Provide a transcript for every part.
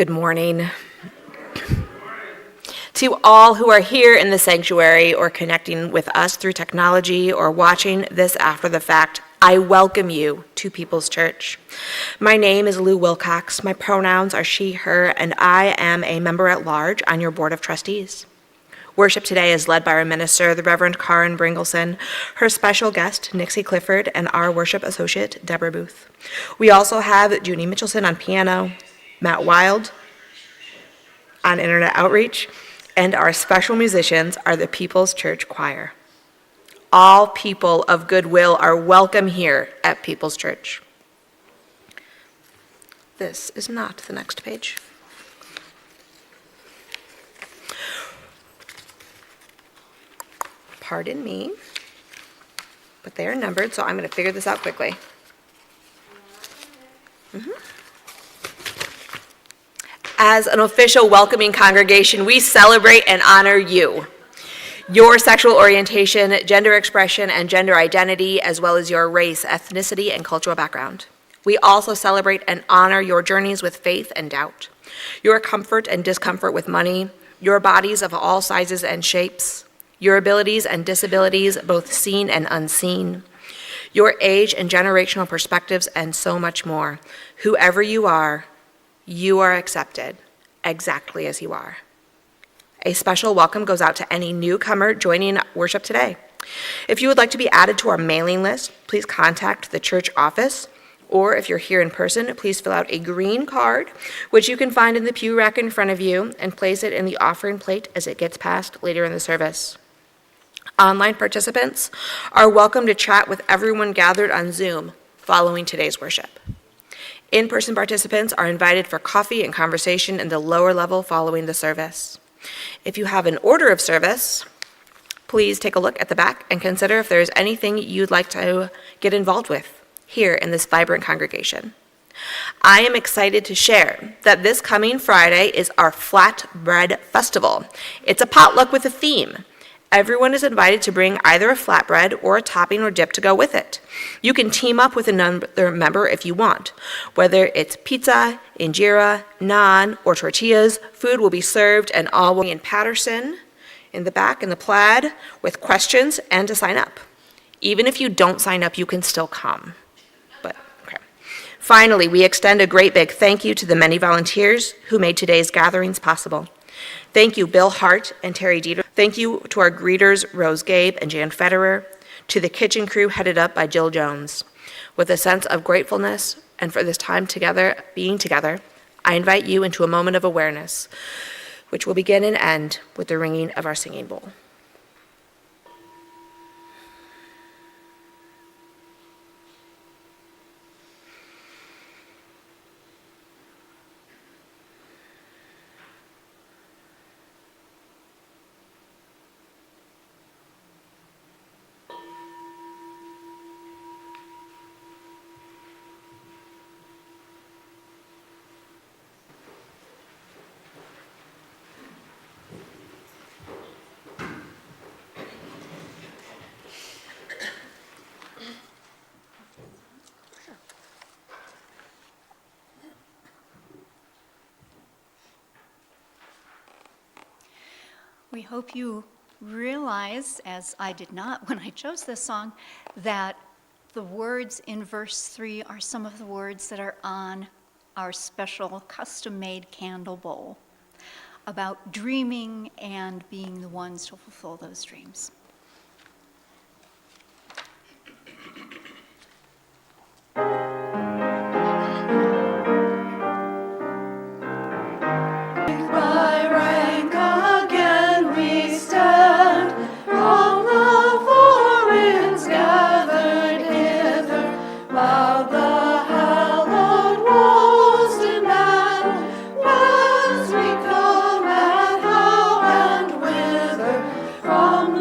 Good morning. To all who are here in the sanctuary or connecting with us through technology or watching this after the fact, I welcome you to People's Church. My name is Lou Wilcox. My pronouns are she, her, and I am a member at large on your Board of Trustees. Worship today is led by our minister, the Reverend Carin Bringelson, her special guest, Nixie Clifford, and our worship associate, Deborah Booth. We also have Junie Mitchelson on piano, Matt Wild on internet outreach, and our special musicians are the People's Church Choir. All people of goodwill are welcome here at People's Church. This is not the next page. Pardon me, but they are numbered, so I'm going to figure this out quickly. As an official welcoming congregation, we celebrate and honor you, your sexual orientation, gender expression, and gender identity, as well as your race, ethnicity, and cultural background. We also celebrate and honor your journeys with faith and doubt, your comfort and discomfort with money, your bodies of all sizes and shapes, your abilities and disabilities, both seen and unseen, your age and generational perspectives, and so much more. Whoever you are accepted exactly as you are. A special welcome goes out to any newcomer joining worship today. If you would like to be added to our mailing list, please contact the church office, or if you're here in person, please fill out a green card, which you can find in the pew rack in front of you, and place it in the offering plate as it gets passed later in the service. Online participants are welcome to chat with everyone gathered on Zoom following today's worship. In-person participants are invited for coffee and conversation in the lower level following the service. If you have an order of service, please take a look at the back and consider if there is anything you'd like to get involved with here in this vibrant congregation. I am excited to share that this coming Friday is our Flatbread Festival. It's a potluck with a theme. Everyone is invited to bring either a flatbread or a topping or dip to go with it. You can team up with another member if you want. Whether it's pizza, injera, naan, or tortillas, food will be served and all will be in Patterson in the back in the plaid with questions and to sign up. Even if you don't sign up, you can still come. Finally, we extend a great big thank you to the many volunteers who made today's gatherings possible. Thank you, Bill Hart and Terry Dieter. Thank you to our greeters, Rose Gabe and Jan Federer, to the kitchen crew headed up by Jill Jones. With a sense of gratefulness and for this time together, being together, I invite you into a moment of awareness, which will begin and end with the ringing of our singing bowl. We hope you realize, as I did not when I chose this song, that the words in verse 3 are some of the words that are on our special custom-made candle bowl about dreaming and being the ones to fulfill those dreams. From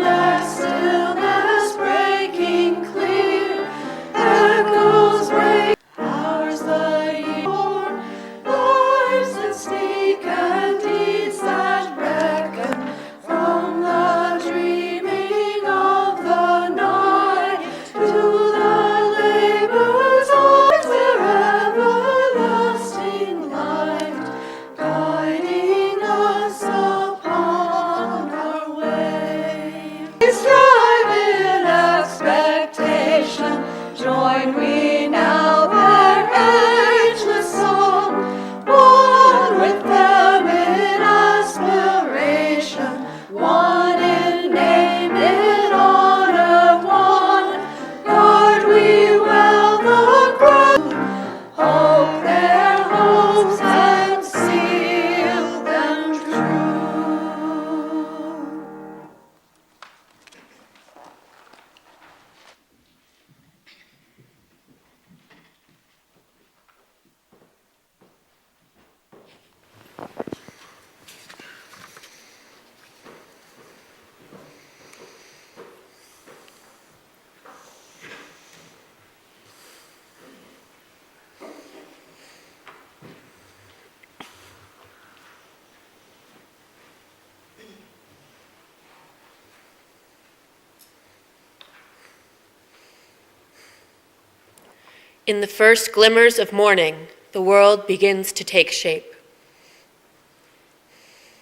In the first glimmers of morning, the world begins to take shape.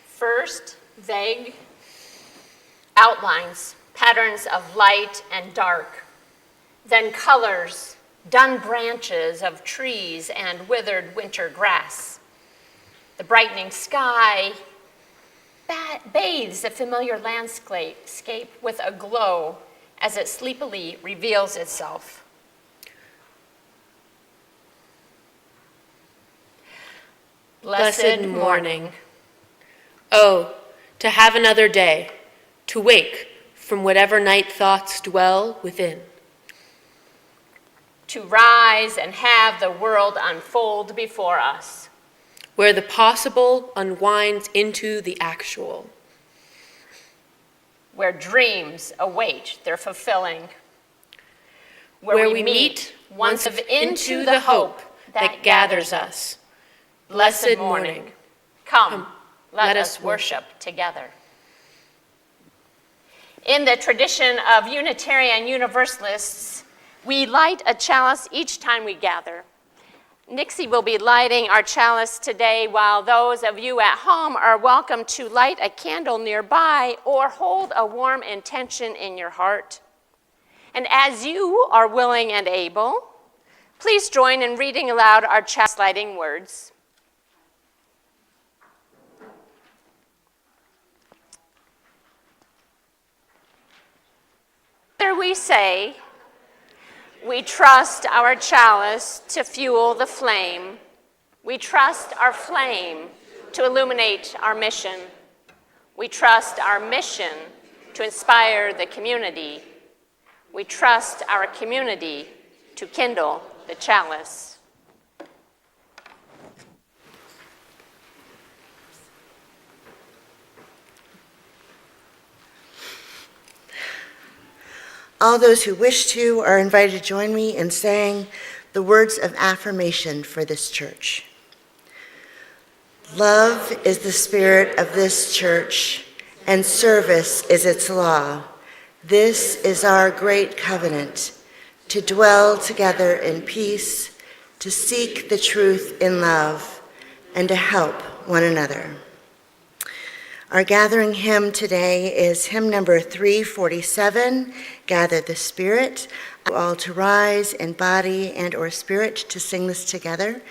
First, vague outlines, patterns of light and dark. Then colors, dun branches of trees and withered winter grass. The brightening sky bathes a familiar landscape with a glow as it sleepily reveals itself. Blessed morning. Oh, to have another day, to wake from whatever night thoughts dwell within. To rise and have the world unfold before us. Where the possible unwinds into the actual. Where dreams await their fulfilling. Where we meet once into the hope that gathers us. Blessed morning. Come, let us worship together. In the tradition of Unitarian Universalists, we light a chalice each time we gather. Nixie will be lighting our chalice today, while those of you at home are welcome to light a candle nearby or hold a warm intention in your heart. And as you are willing and able, please join in reading aloud our chalice lighting words. We say, we trust our chalice to fuel the flame. We trust our flame to illuminate our mission. We trust our mission to inspire the community. We trust our community to kindle the chalice. All those who wish to are invited to join me in saying the words of affirmation for this church. Love is the spirit of this church, and service is its law. This is our great covenant, to dwell together in peace, to seek the truth in love, and to help one another. Our gathering hymn today is hymn number 347, Gather the Spirit. All to rise in body and or spirit to sing this together,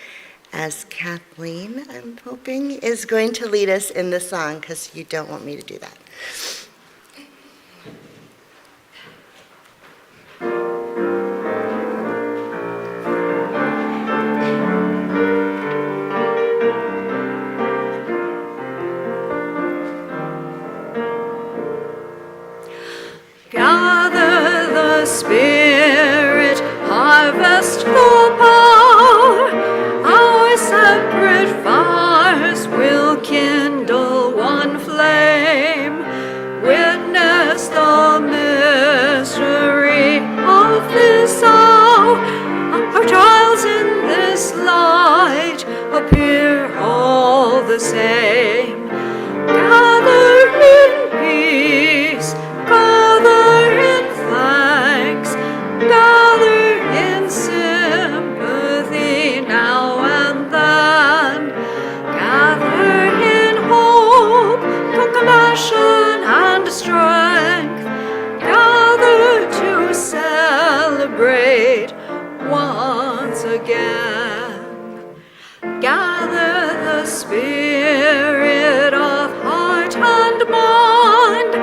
as Kathleen, I'm hoping, is going to lead us in the song, because you don't want me to do that. Gather the Spirit, harvest full power, our separate fires will kindle one flame. Witness the mystery of this hour, our trials in this light appear all the same. Gather in peace, gather in thanks, gather in sympathy now and then. Gather in hope, compassion and strength. Gather to celebrate once again. Gather the spirit of heart and mind.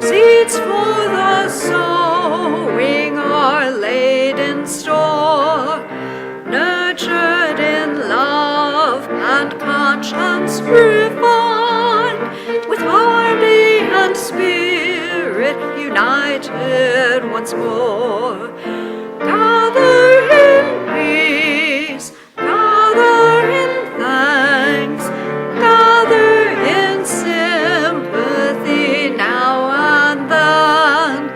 Seeds for the sowing are laid in store, nurtured in love and conscience refined, with body and spirit united once more. Gather in peace, gather in thanks, gather in sympathy now and then.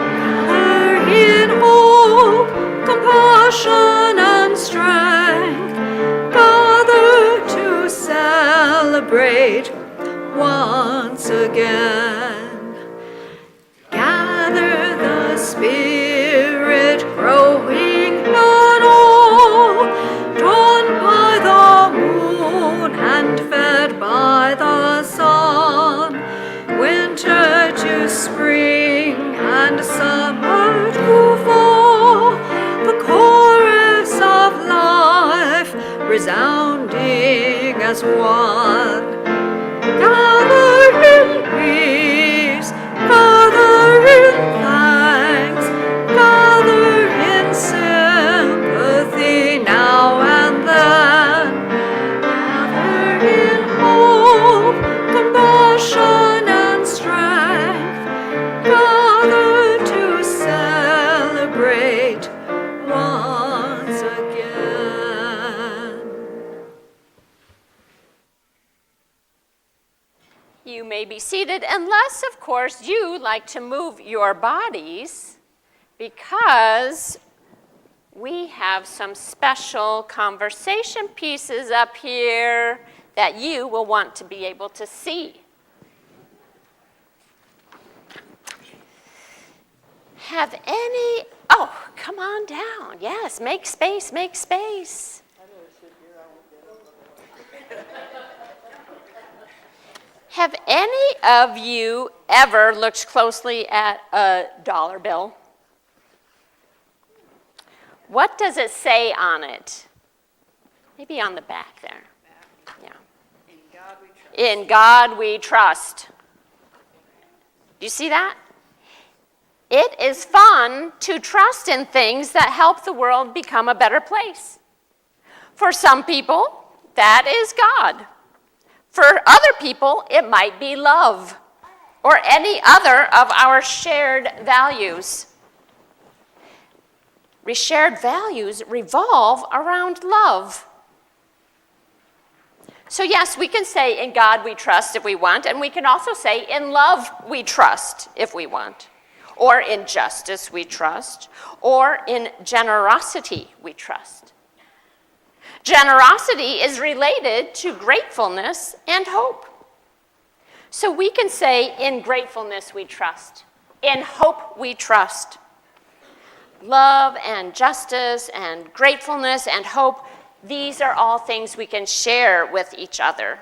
Gather in hope, compassion and strength. Gather to celebrate once again. Gather the Spirit growing in all. as one. Gather in peace, gather in thanks, gather in sympathy now and then. Gather in hope, compassion, and strength. Gather to celebrate once again. You may be seated unless, of course, you like to move your bodies, because we have some special conversation pieces up here that you will want to be able to see. Have any, oh, come on down. Yes, make space, make space. Have any of you ever looked closely at a dollar bill? What does it say on it? Maybe on the back there. Yeah. In God we trust. Do you see that? It is fun to trust in things that help the world become a better place. For some people, that is God. For other people, it might be love or any other of our shared values. Shared values revolve around love. So yes, we can say in God we trust if we want, and we can also say in love we trust if we want, or in justice we trust, or in generosity we trust. Generosity is related to gratefulness and hope. So we can say in gratefulness we trust, in hope we trust. Love and justice and gratefulness and hope, these are all things we can share with each other.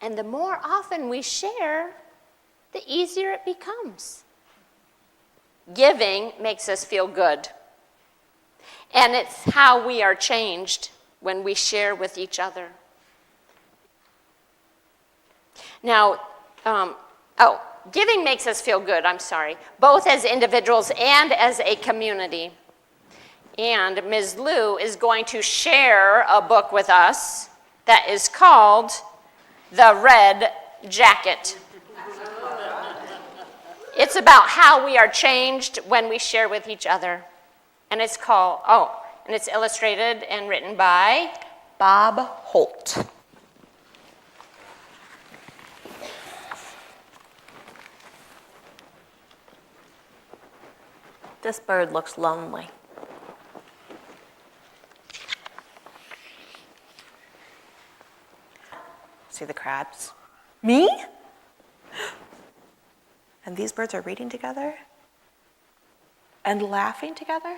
And the more often we share, the easier it becomes. Giving makes us feel good. And it's how we are changed when we share with each other. Now, giving makes us feel good, both as individuals and as a community. And Ms. Lou is going to share a book with us that is called The Red Jacket. It's about how we are changed when we share with each other. And it's called, and it's illustrated and written by Bob Holt. This bird looks lonely. See the crabs? Me? And these birds are reading together? And laughing together?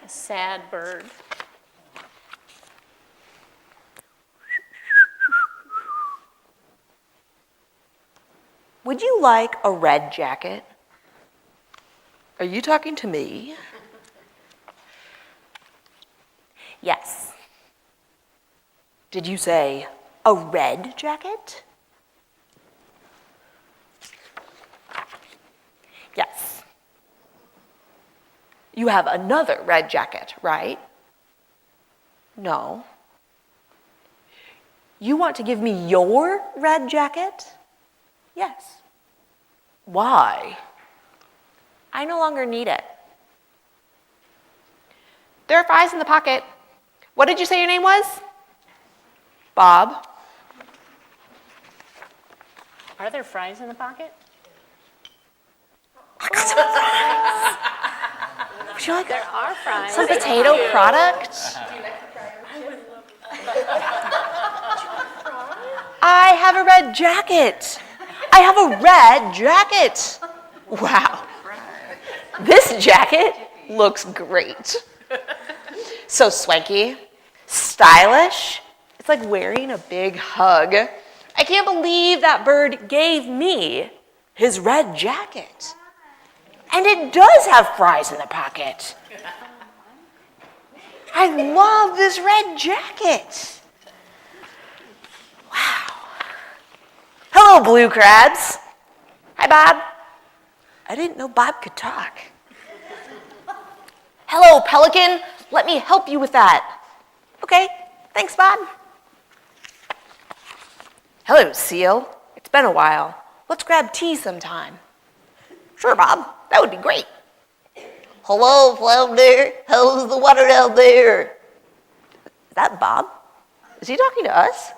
A sad bird. Would you like a red jacket? Are you talking to me? Yes. Did you say a red jacket? Yes. You have another red jacket, right? No. You want to give me your red jacket? Yes. Why? I no longer need it. There are fries in the pocket. What did you say your name was? Bob. Are there fries in the pocket? I got some fries. Would you like There are fries. some potato product? I have a red jacket. I have a red jacket. Wow. This jacket looks great. So swanky, stylish. It's like wearing a big hug. I can't believe that bird gave me his red jacket. And it does have fries in the pocket. I love this red jacket. Wow. Hello, blue crabs. Hi, Bob. I didn't know Bob could talk. Hello, pelican. Let me help you with that. Okay, thanks, Bob. Hello, seal. It's been a while. Let's grab tea sometime. Sure, Bob. That would be great. Hello, flounder. How's the water down there? Is that Bob? Is he talking to us?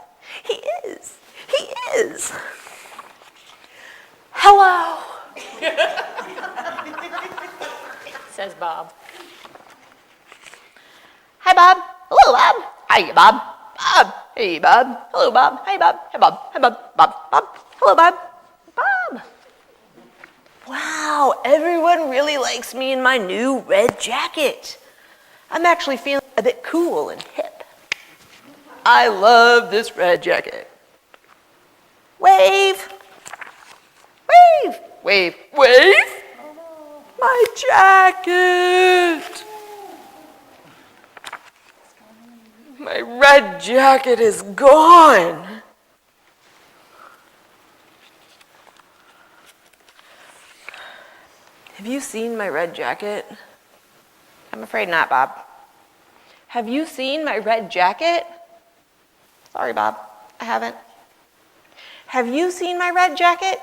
He is. He is. Hello. Says Bob. Hi, Bob. Hello, Bob. Hi, Bob. Bob. Hey, Bob. Hello, Bob. Hi, Bob. Hi, Bob. Hi, Bob. Bob. Bob. Hello, Bob. Bob. Wow, everyone really likes me in my new red jacket. I'm actually feeling a bit cool and hip. I love this red jacket. Wave. Wave. Wave. Wave. My jacket. My red jacket is gone. Have you seen my red jacket? I'm afraid not, Bob. Have you seen my red jacket? Sorry, Bob, I haven't. Have you seen my red jacket?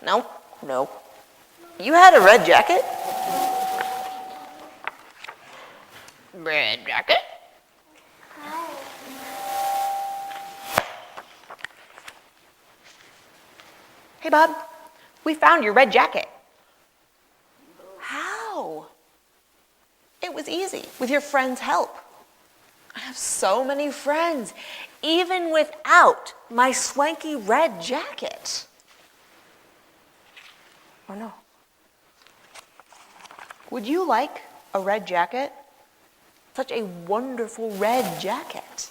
No, no. You had a red jacket? Red jacket? Hey, Bob, we found your red jacket. How? It was easy, with your friend's help. I have so many friends, even without my swanky red jacket. Oh no. Would you like a red jacket? Such a wonderful red jacket.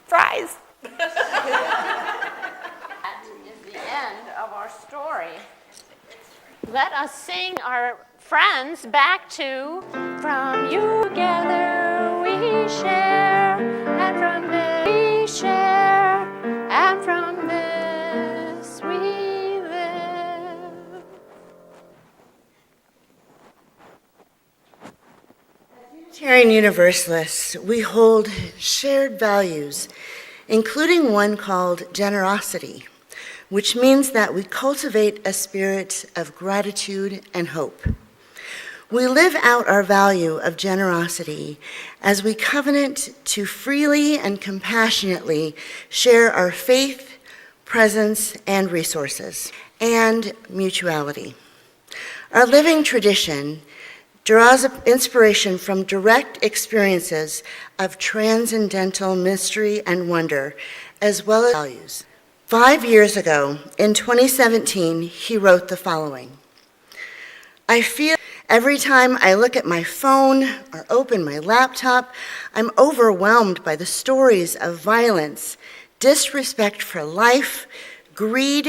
Fries. That is the end of our story. Let us sing our friends back to From You Together We Share, and from this we share, and from this we live. Carin Universalists, we hold shared values, including one called generosity, which means that we cultivate a spirit of gratitude and hope. We live out our value of generosity as we covenant to freely and compassionately share our faith, presence, and resources, and mutuality. Our living tradition draws inspiration from direct experiences of transcendental mystery and wonder, as well as values. 5 years ago, in 2017, he wrote the following: I feel every time I look at my phone or open my laptop, I'm overwhelmed by the stories of violence, disrespect for life, greed,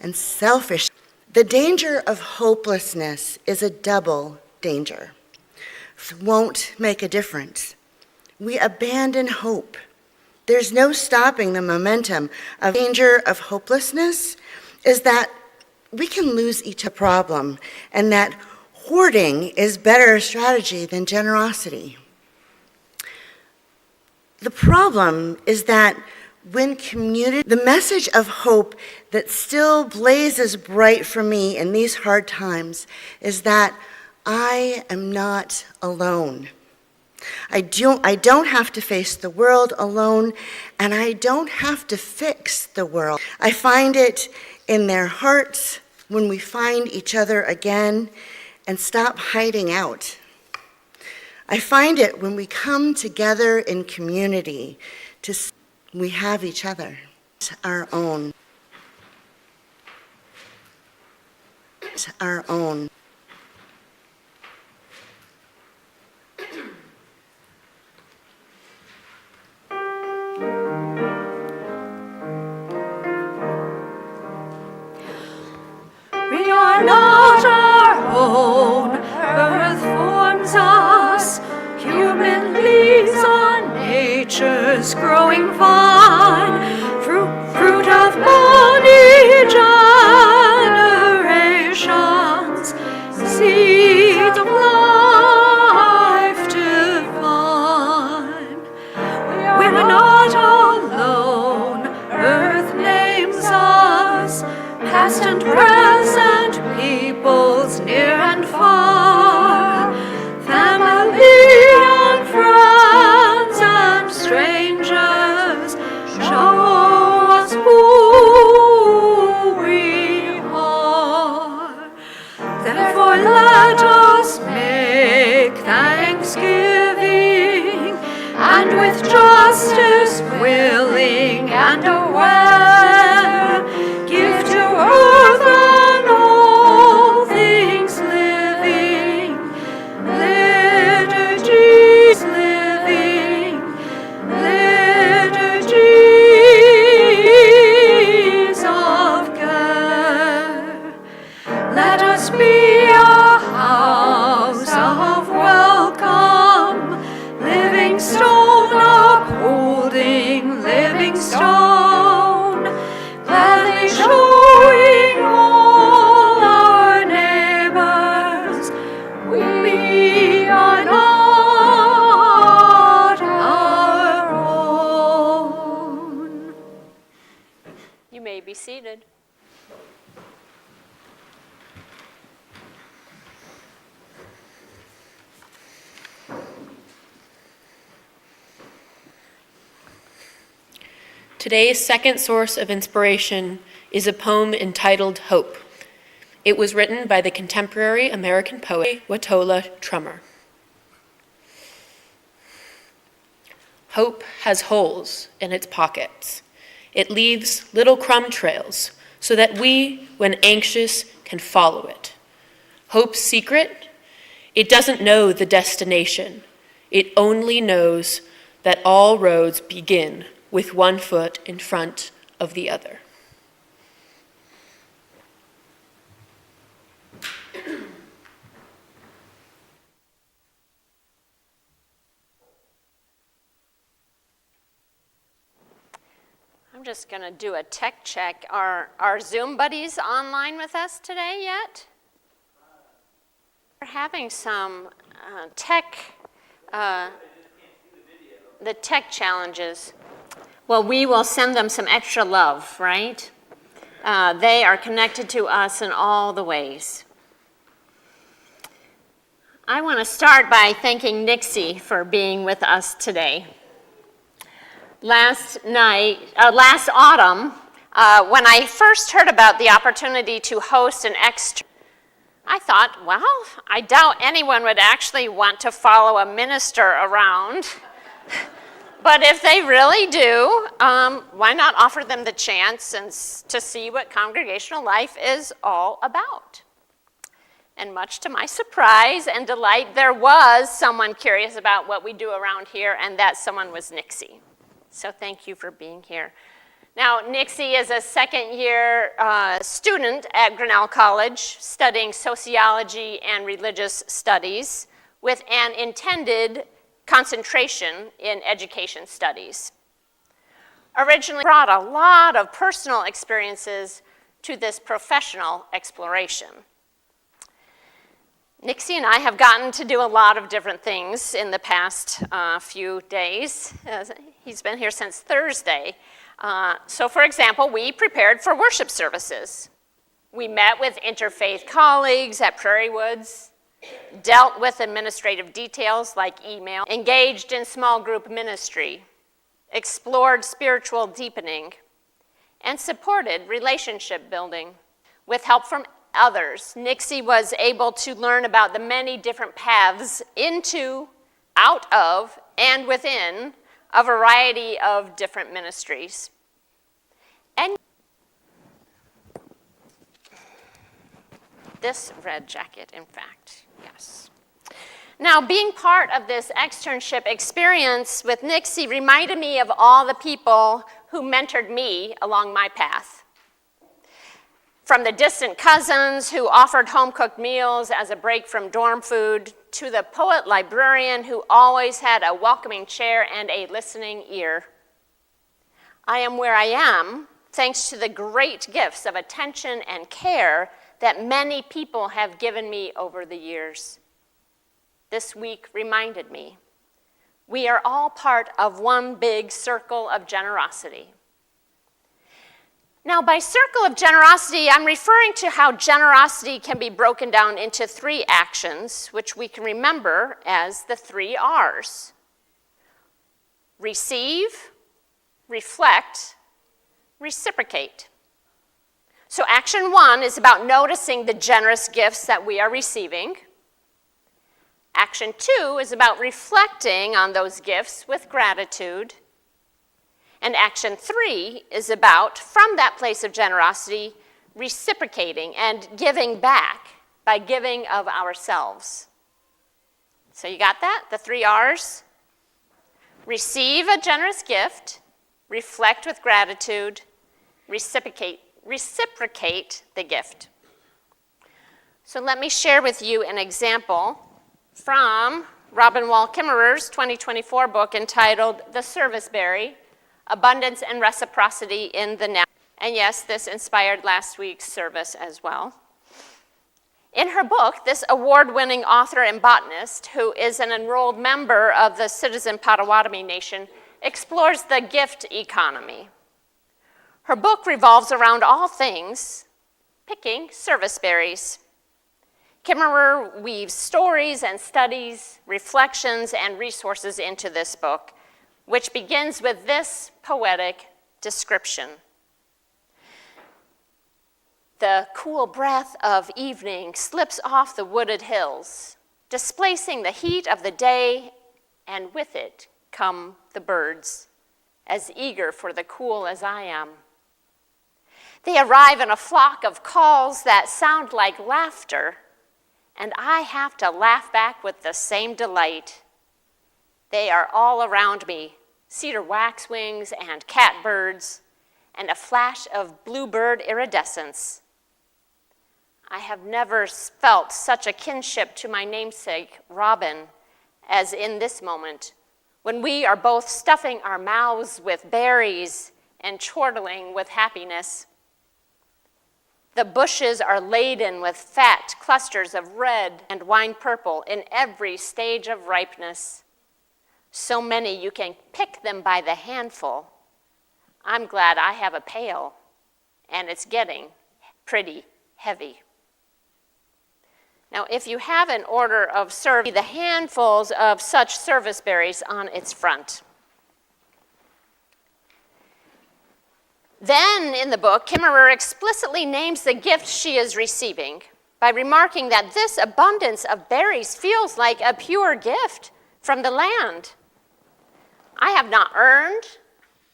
and selfishness. The danger of hopelessness is a double danger. Won't make a difference. We abandon hope. There's no stopping the momentum of danger of hopelessness is that we can lose each a problem, and that hoarding is better strategy than generosity. The problem is that when community, the message of hope that still blazes bright for me in these hard times is that I am not alone. I don't have to face the world alone, and I don't have to fix the world. I find it in their hearts when we find each other again and stop hiding out. I find it when we come together in community we have each other. It's our own. It's our own. nature's growing vine, fruit of many generations, seed of life divine. We're not alone, earth names us, past and present, peoples near and far, family and friends and strangers, show us who we are. Therefore let us make thanksgiving, and with justice willing and aware, give to earth and all things living, liturgies living, liturgies of care. Let us be a house of welcome, living stone upholding living stone, gladly showing all our neighbors we are not our own. You may be seated. Today's second source of inspiration is a poem entitled Hope. It was written by the contemporary American poet Watola Trummer. Hope has holes in its pockets. It leaves little crumb trails so that we, when anxious, can follow it. Hope's secret? It doesn't know the destination. It only knows that all roads begin with one foot in front of the other. I'm just going to do a tech check. Are our Zoom buddies online with us today yet? We're having some the tech challenges. Well, we will send them some extra love, right? They are connected to us in all the ways. I want to start by thanking Nixie for being with us today. Last autumn, when I first heard about the opportunity to host an extra, I thought, well, I doubt anyone would actually want to follow a minister around. But if they really do, why not offer them the chance to see what congregational life is all about? And much to my surprise and delight, there was someone curious about what we do around here, and that someone was Nixie. So thank you for being here. Now, Nixie is a second-year student at Grinnell College studying sociology and religious studies with an intended concentration in education studies. Originally brought a lot of personal experiences to this professional exploration. Nixie and I have gotten to do a lot of different things in the past few days. He's been here since Thursday. So for example, we prepared for worship services. We met with interfaith colleagues at Prairie Woods, dealt with administrative details like email, engaged in small group ministry, explored spiritual deepening, and supported relationship building. With help from others, Nixie was able to learn about the many different paths into, out of, and within a variety of different ministries. And this red jacket, in fact, yes. Now, being part of this externship experience with Nixie reminded me of all the people who mentored me along my path. From the distant cousins who offered home-cooked meals as a break from dorm food, to the poet librarian who always had a welcoming chair and a listening ear. I am where I am thanks to the great gifts of attention and care that many people have given me over the years. This week reminded me, we are all part of one big circle of generosity. Now, by circle of generosity, I'm referring to how generosity can be broken down into 3 actions, which we can remember as the 3 R's. Receive, reflect, reciprocate. So action 1 is about noticing the generous gifts that we are receiving. Action 2 is about reflecting on those gifts with gratitude. And action 3 is about, from that place of generosity, reciprocating and giving back by giving of ourselves. So you got that? The 3 R's? Receive a generous gift, reflect with gratitude, reciprocate the gift. So let me share with you an example from Robin Wall Kimmerer's 2024 book entitled The Service Berry, Abundance and Reciprocity in the Natural. And yes, this inspired last week's service as well. In her book, this award-winning author and botanist, who is an enrolled member of the Citizen Potawatomi Nation, explores the gift economy. Her book revolves around all things picking service berries. Kimmerer weaves stories and studies, reflections, and resources into this book, which begins with this poetic description. The cool breath of evening slips off the wooded hills, displacing the heat of the day, and with it come the birds, as eager for the cool as I am. They arrive in a flock of calls that sound like laughter, and I have to laugh back with the same delight. They are all around me, cedar waxwings and catbirds, and a flash of bluebird iridescence. I have never felt such a kinship to my namesake, Robin, as in this moment, when we are both stuffing our mouths with berries and chortling with happiness. The bushes are laden with fat clusters of red and wine purple in every stage of ripeness. So many you can pick them by the handful. I'm glad I have a pail, and it's getting pretty heavy. Now, if you have an order of service, the handfuls of such service berries on its front. Then, in the book, Kimmerer explicitly names the gift she is receiving by remarking that this abundance of berries feels like a pure gift from the land. I have not earned,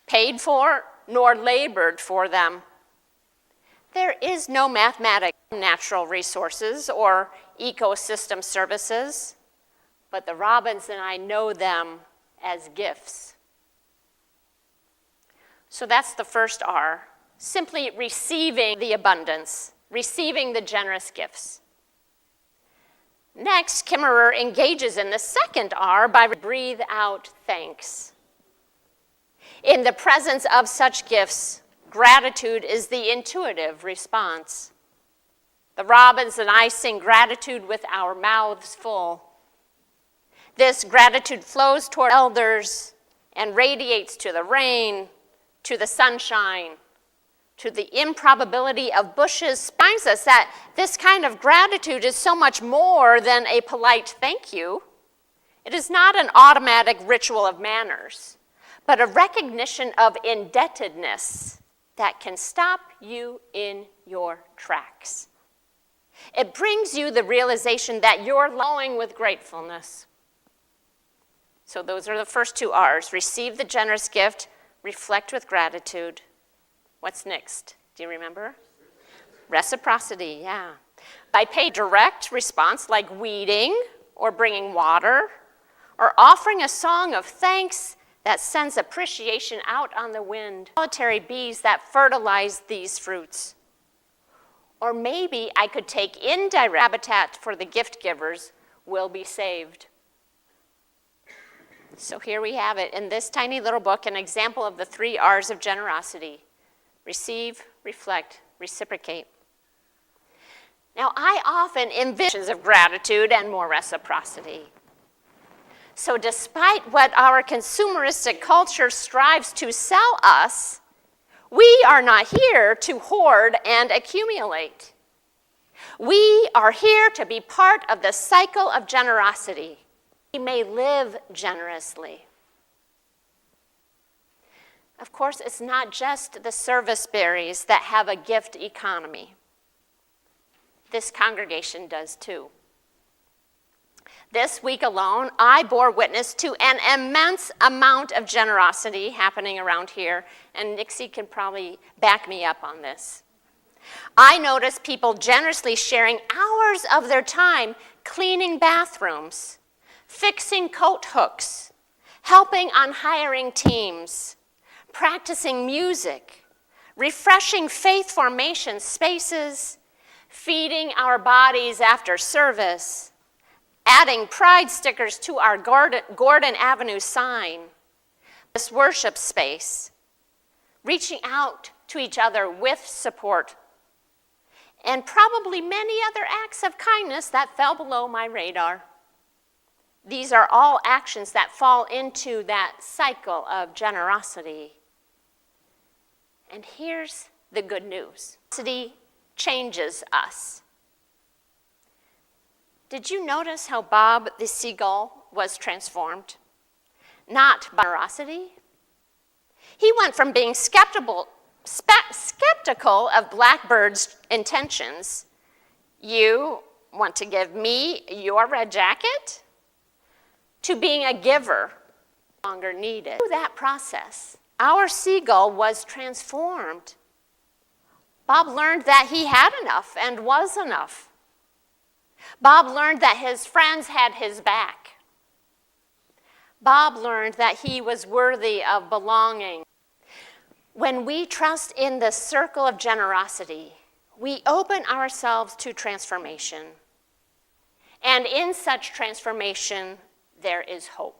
paid for, nor labored for them. There is no mathematics, natural resources, or ecosystem services, but the robins and I know them as gifts. So that's the first R, simply receiving the abundance, receiving the generous gifts. Next, Kimmerer engages in the second R by breathe out thanks. In the presence of such gifts, gratitude is the intuitive response. The robins and I sing gratitude with our mouths full. This gratitude flows toward elders and radiates to the rain, to the sunshine, to the improbability of bushes. Reminds us that this kind of gratitude is so much more than a polite thank you. It is not an automatic ritual of manners, but a recognition of indebtedness that can stop you in your tracks. It brings you the realization that you're glowing with gratefulness. So those are the first 2 R's. Receive the generous gift, reflect with gratitude. What's next? Do you remember? Reciprocity, yeah. By pay direct response like weeding or bringing water or offering a song of thanks that sends appreciation out on the wind. Solitary bees that fertilize these fruits. Or maybe I could take indirect habitat for the gift givers will be saved. So here we have it in this tiny little book, an example of the 3 R's of generosity: receive, reflect, reciprocate. Now, I often envision of gratitude and more reciprocity. So despite what our consumeristic culture strives to sell us, we are not here to hoard and accumulate. We are here to be part of the cycle of generosity. We may live generously. Of course, it's not just the service berries that have a gift economy. This congregation does too. This week alone, I bore witness to an immense amount of generosity happening around here, and Nixie can probably back me up on this. I noticed people generously sharing hours of their time cleaning bathrooms, fixing coat hooks, helping on hiring teams, practicing music, refreshing faith formation spaces, feeding our bodies after service, adding pride stickers to our Gordon Avenue sign, this worship space, reaching out to each other with support, and probably many other acts of kindness that fell below my radar. These are all actions that fall into that cycle of generosity. And here's the good news. Generosity changes us. Did you notice how Bob the seagull was transformed? Not by generosity. He went from being skeptical of Blackbird's intentions. You want to give me your red jacket? To being a giver, no longer needed. Through that process, our seagull was transformed. Bob learned that he had enough and was enough. Bob learned that his friends had his back. Bob learned that he was worthy of belonging. When we trust in the circle of generosity, we open ourselves to transformation. And in such transformation, there is hope.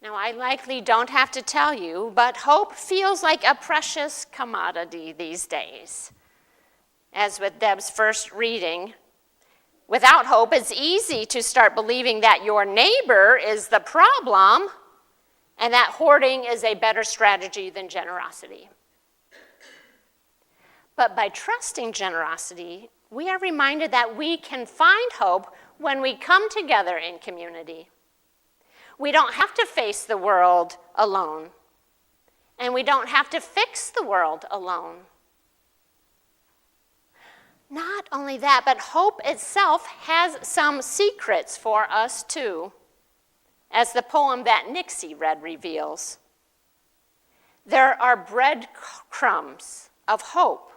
Now, I likely don't have to tell you, but hope feels like a precious commodity these days. As with Deb's first reading, without hope, it's easy to start believing that your neighbor is the problem and that hoarding is a better strategy than generosity. But by trusting generosity, we are reminded that we can find hope when we come together in community. We don't have to face the world alone, and we don't have to fix the world alone. Not only that, but hope itself has some secrets for us too, as the poem that Nixie read reveals. There are breadcrumbs of hope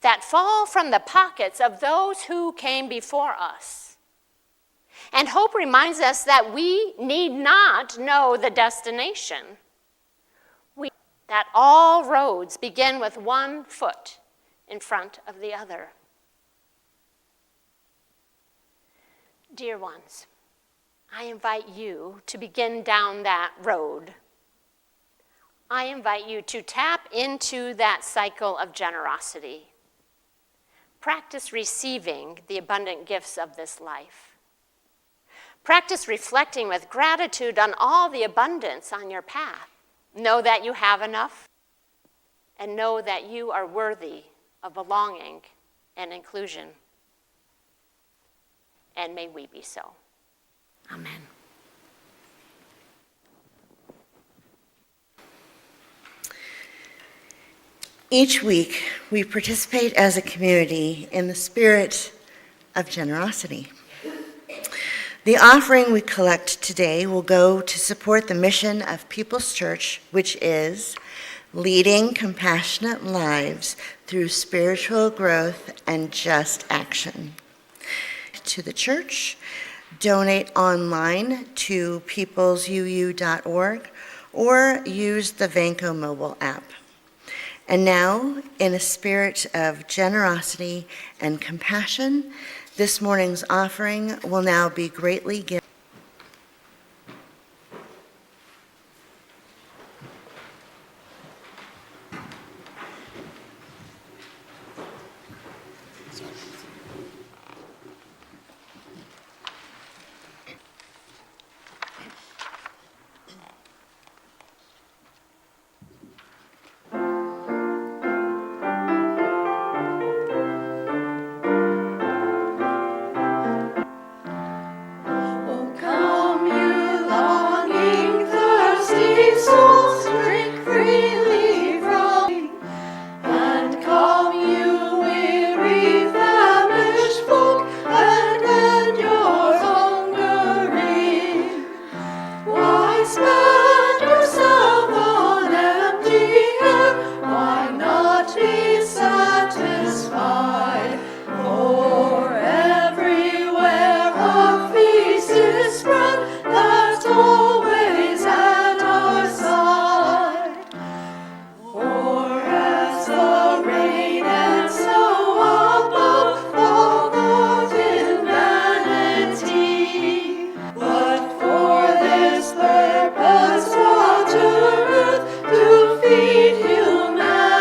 that fall from the pockets of those who came before us. And hope reminds us that we need not know the destination. That all roads begin with one foot in front of the other. Dear ones, I invite you to begin down that road. I invite you to tap into that cycle of generosity. Practice receiving the abundant gifts of this life. Practice reflecting with gratitude on all the abundance on your path. Know that you have enough, and know that you are worthy of belonging and inclusion. And may we be so. Amen. Each week, we participate as a community in the spirit of generosity. The offering we collect today will go to support the mission of People's Church, which is leading compassionate lives through spiritual growth and just action. To the church, donate online to peoplesuu.org or use the Vanco mobile app. And now, in a spirit of generosity and compassion, this morning's offering will now be greatly given. Oh, come, you longing, thirsty souls, drink freely from me. And come, you weary, famished folk, and end your hungering. Why spend yourself on empty air? Why not be satisfied? For everywhere a feast is spread, that's always at our side. For as the rain and snow above fall not in vanity, but for this purpose water earth to feed humanity,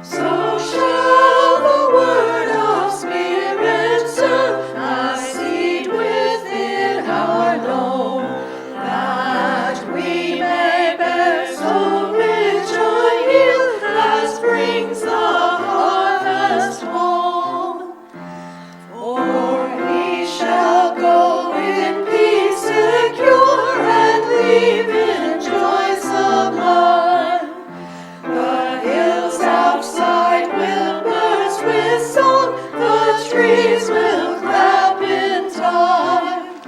so shall the word of Spirit serve as seed within our loam, that we may bear so rich a yield as brings the harvest home. For he shall go in peace secure and leave in joy sublime. The hills outside will burst with song, the trees will clap in time.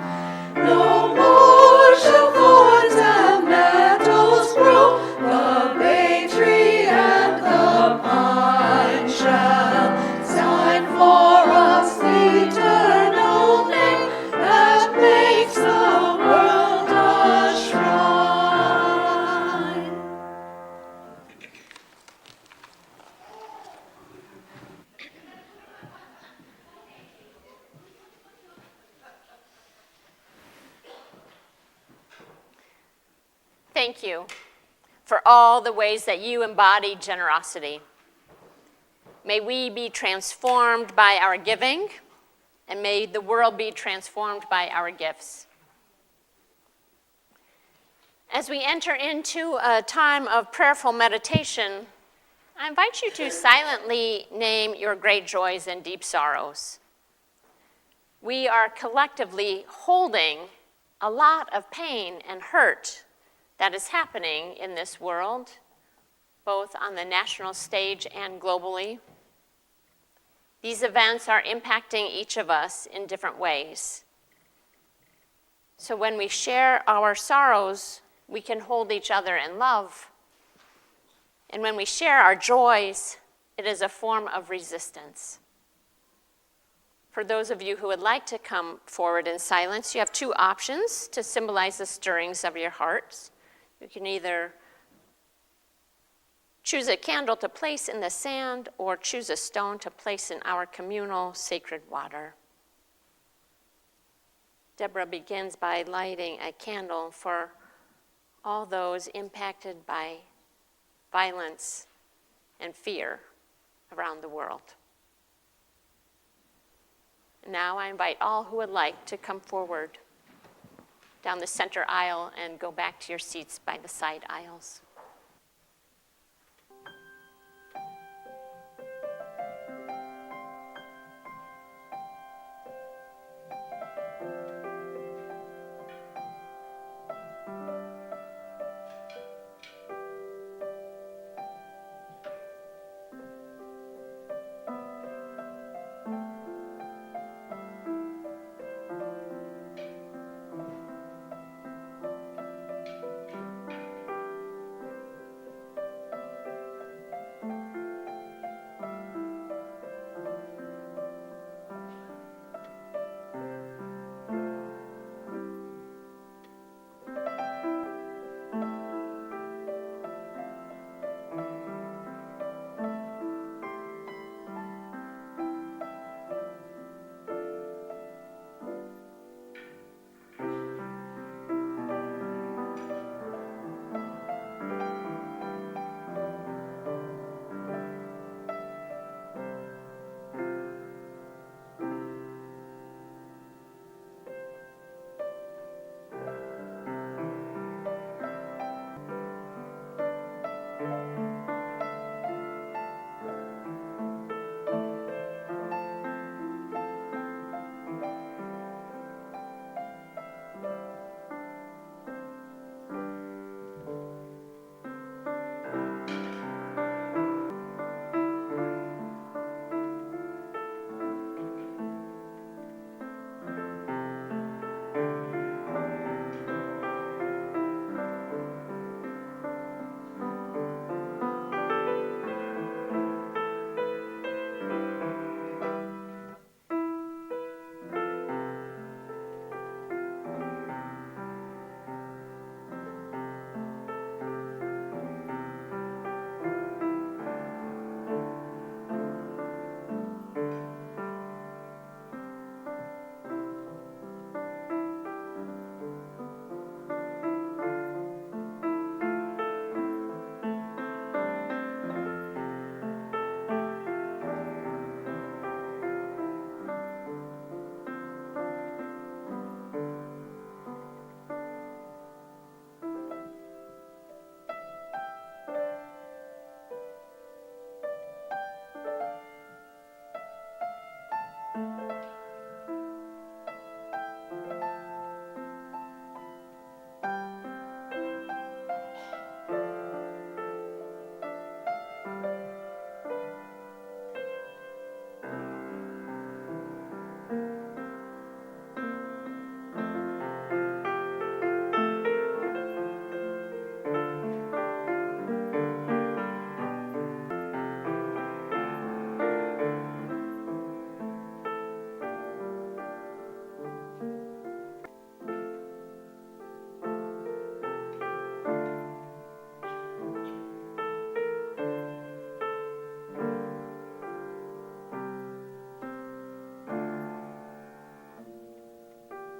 No more shall thorns and nettles grow, the bay tree and the pine shall sign for us the eternal name that makes the world a shrine. Thank you for all the ways that you embody generosity. May we be transformed by our giving, and may the world be transformed by our gifts. As we enter into a time of prayerful meditation, I invite you to silently name your great joys and deep sorrows. We are collectively holding a lot of pain and hurt that is happening in this world, both on the national stage and globally. These events are impacting each of us in different ways. So when we share our sorrows, we can hold each other in love. And when we share our joys, it is a form of resistance. For those of you who would like to come forward in silence, you have two options to symbolize the stirrings of your hearts. You can either choose a candle to place in the sand or choose a stone to place in our communal sacred water. Deborah begins by lighting a candle for all those impacted by violence and fear around the world. Now I invite all who would like to come forward down the center aisle and go back to your seats by the side aisles.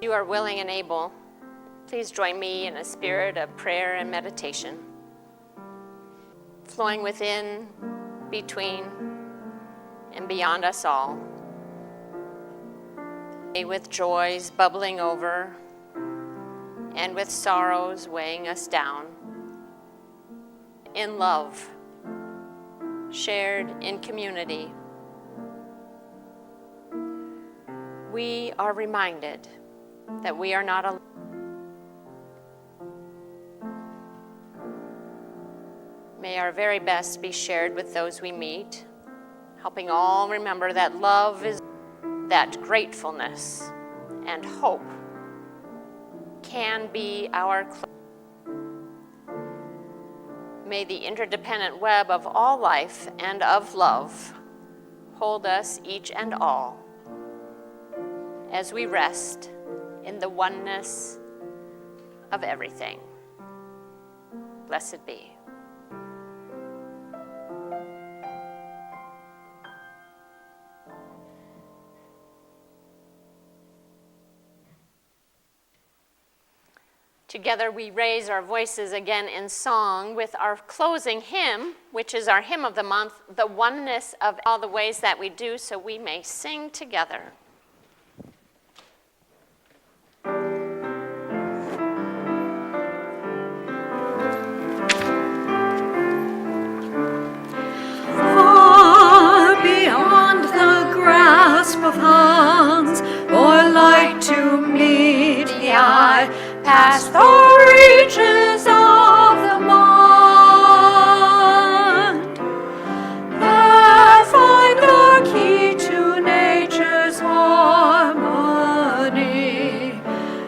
You are willing and able. Please join me in a spirit of prayer and meditation, flowing within, between, and beyond us all. With joys bubbling over and with sorrows weighing us down. In love, shared in community, we are reminded that we are not alone. May our very best be shared with those we meet, helping all remember that love is that gratefulness and hope can be our May the interdependent web of all life and of love hold us each and all as we rest in the oneness of everything. Blessed be. Together we raise our voices again in song with our closing hymn, which is our hymn of the month, the oneness of all the ways that we do, so we may sing together. Far beyond the grasp of hands, or light to meet the eye, past the reaches of the mind, there find the key to nature's harmony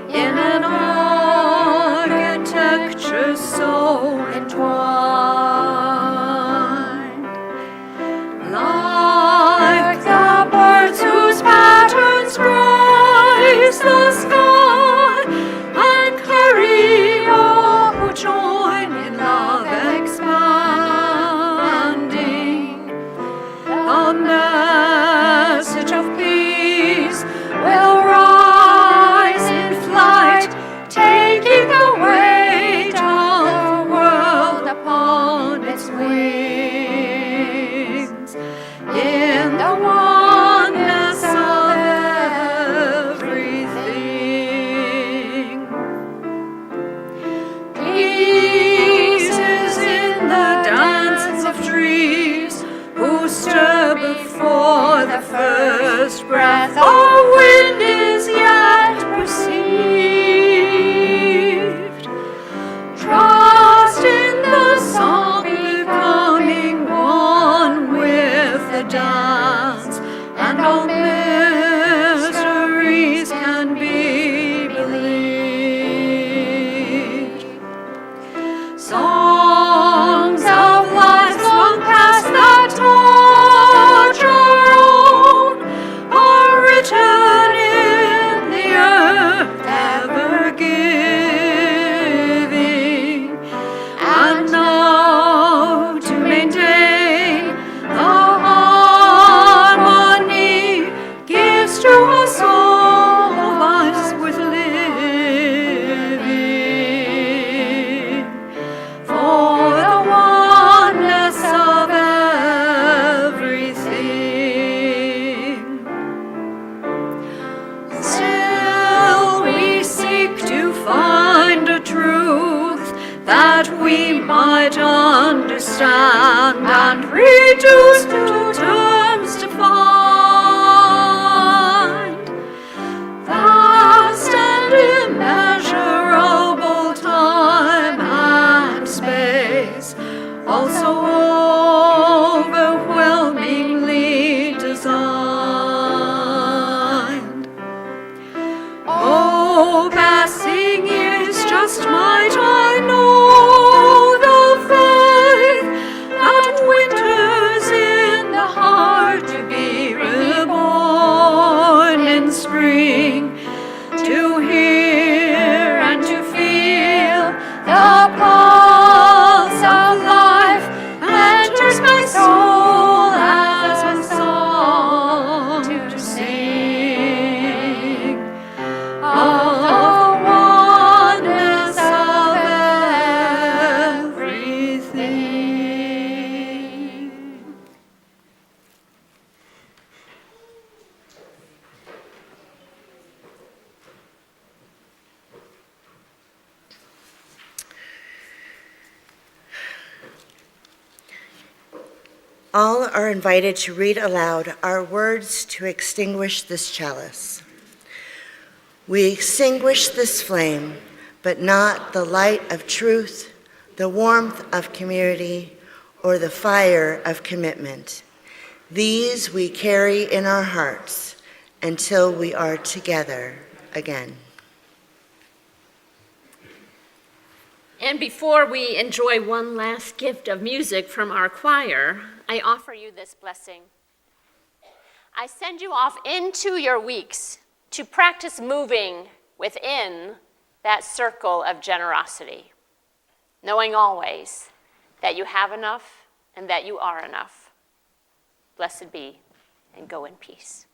in an architecture so entwined. Like the birds whose patterns grace the sky, and carry all who join in love expanding, the message of peace will rise in flight, taking the weight of the world upon its wings, in the oneness of everything. Peace is in the dances of trees, who stir before the first breath of wind is yet perceived. Trust in the song becoming one with the dance, and all mysteries can be believed. Songs of life long past that touch our own are written in the earth, ever giving, and now to maintain the harmony gives to us all lives worth living, for the oneness of everything. Still we seek to find a truth that we might understand and reduce to terms to find. Vast and immeasurable time and space, also overwhelmingly designed. Oh, passing years just might I know the faith that winters in the heart to be reborn in spring, to hear and to feel the pulse of life enters my soul as a song to sing. Oh, All are invited to read aloud our words to extinguish this chalice. We extinguish this flame, but not the light of truth, the warmth of community, or the fire of commitment. These we carry in our hearts until we are together again. And before we enjoy one last gift of music from our choir, I offer you this blessing. I send you off into your weeks to practice moving within that circle of generosity, knowing always that you have enough and that you are enough. Blessed be, and go in peace.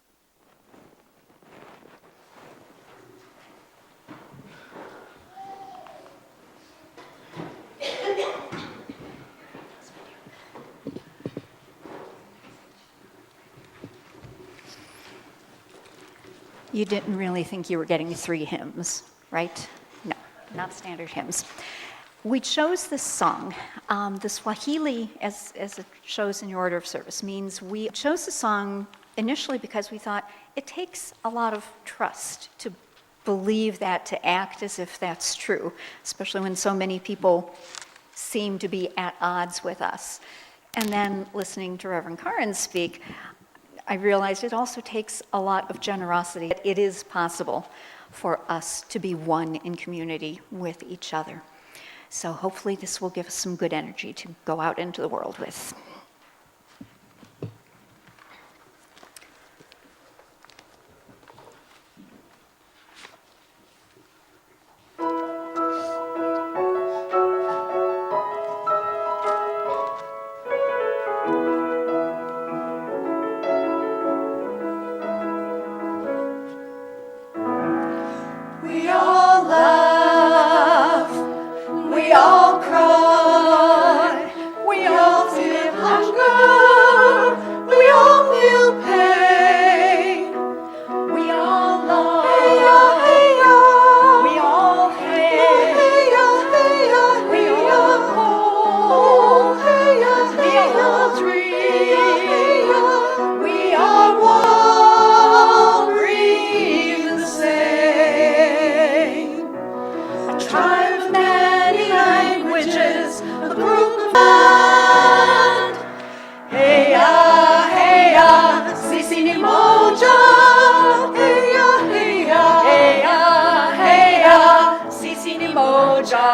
You didn't really think you were getting 3 hymns, right? No, not standard hymns. We chose this song. The Swahili, as it shows in your order of service, means we chose the song initially because we thought it takes a lot of trust to believe that, to act as if that's true, especially when so many people seem to be at odds with us. And then listening to Reverend Carin speak, I realized it also takes a lot of generosity. It is possible for us to be one in community with each other. So hopefully this will give us some good energy to go out into the world with. We all laugh, we all cry, we all feel hunger, we all feel pain. We all love, we all hate, we all hope, we all dream, we are one, breathe the same. A tribe of many languages, a group of land. Hey ya, sisi ni moja. Hey ya, sisi ni moja.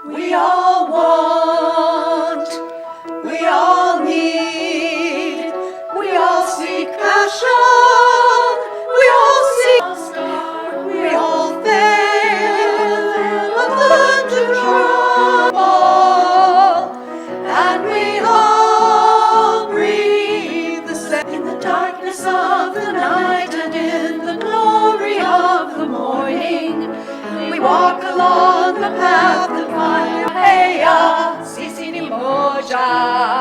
We all want, we all need, we all seek passion, we all seek, we all fail, but learn to tremble, and we all breathe the same. In the darkness of the night and in the glory of the morning, we walk along the path of fire. Hey ya, sisi ni moja.